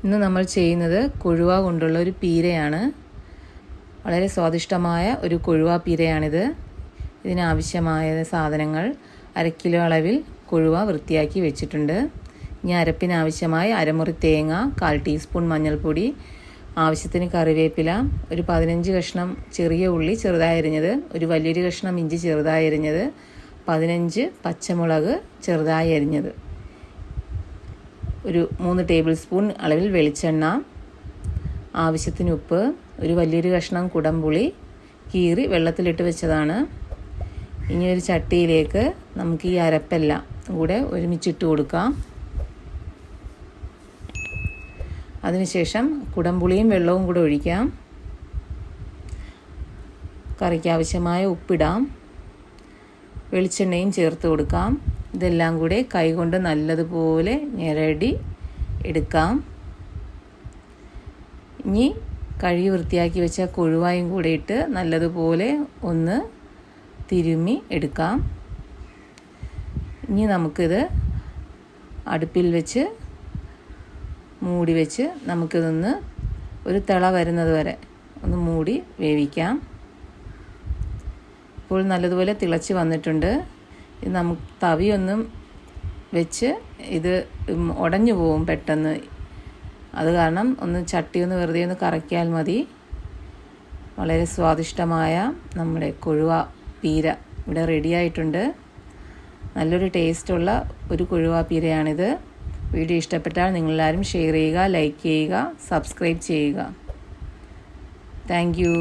ഇന്ന് നമ്മൾ ചെയ്യുന്നത് കൊഴുവ കൊണ്ടുള്ള ഒരു പീരയാണ്. വളരെ സ്വാദിഷ്ടമായ ഒരു കൊഴുവ പീരയാണിത്. ഇതിനാവശ്യമായ സാധനങ്ങൾ 1/2 കിലോ അളവിൽ കൊഴുവ വൃത്തിയാക്കി വെച്ചിട്ടുണ്ട്. ഇനി അരപ്പിനാവശ്യമായ അരമുറി തേങ്ങ, 1/4 ടീസ്പൂൺ മഞ്ഞൾപ്പൊടി, ആവശ്യത്തിന് കറിവേപ്പില, ഒരു 15 കഷ്ണം ചെറിയ ഉള്ളി ചെറുതായി അരിഞ്ഞത്, ഒരു വലിയൊരു കഷ്ണം ഇഞ്ചി ചെറുതായി അരിഞ്ഞത്, 15 പച്ചമുളക് ചെറുതായി അരിഞ്ഞത്, ഒരു 3 ടേബിൾ സ്പൂൺ അളവിൽ വെളിച്ചെണ്ണ, ആവശ്യത്തിന് ഉപ്പ്, ഒരു വലിയൊരു കഷ്ണം കുടംപുളി കീറി വെള്ളത്തിലിട്ട് വെച്ചതാണ്. ഇനി ഒരു ചട്ടിയിലേക്ക് നമുക്ക് ഈ അരപ്പെല്ലാം കൂടെ ഒരുമിച്ചിട്ട് കൊടുക്കാം. അതിനുശേഷം കുടംപുളിയും വെള്ളവും കൂടെ ഒഴിക്കാം. കറിക്ക് ആവശ്യമായ ഉപ്പിടാം. വെളിച്ചെണ്ണയും ചേർത്ത് കൊടുക്കാം. ഇതെല്ലാം കൂടെ കൈകൊണ്ട് നല്ലതുപോലെ ഞെരടി എടുക്കാം. ഇനി കഴുകി വൃത്തിയാക്കി വെച്ച കൊഴുവായും കൂടെ ഇട്ട് നല്ലതുപോലെ ഒന്ന് തിരുമ്മി എടുക്കാം. ഇനി നമുക്കിത് അടുപ്പിൽ വെച്ച് മൂടി വെച്ച് നമുക്കിതൊന്ന് ഒരു തിള വരുന്നത് വരെ ഒന്ന് മൂടി വേവിക്കാം. ഇപ്പോൾ നല്ലതുപോലെ തിളച്ച് വന്നിട്ടുണ്ട്. ഇത് നമുക്ക് തവിയൊന്നും വെച്ച് ഇത് ഉടഞ്ഞു പോവും പെട്ടെന്ന്. അത് കാരണം ഒന്ന് ചട്ടി ഒന്ന് വെറുതെ ഒന്ന് കറക്കിയാൽ മതി. വളരെ സ്വാദിഷ്ടമായ നമ്മുടെ കൊഴുവ പീര ഇവിടെ റെഡിയായിട്ടുണ്ട്. നല്ലൊരു ടേസ്റ്റുള്ള ഒരു കൊഴുവ പീരയാണിത്. വീഡിയോ ഇഷ്ടപ്പെട്ടാൽ നിങ്ങളെല്ലാവരും ഷെയർ ചെയ്യുക, ലൈക്ക് ചെയ്യുക, സബ്സ്ക്രൈബ് ചെയ്യുക. Thank you.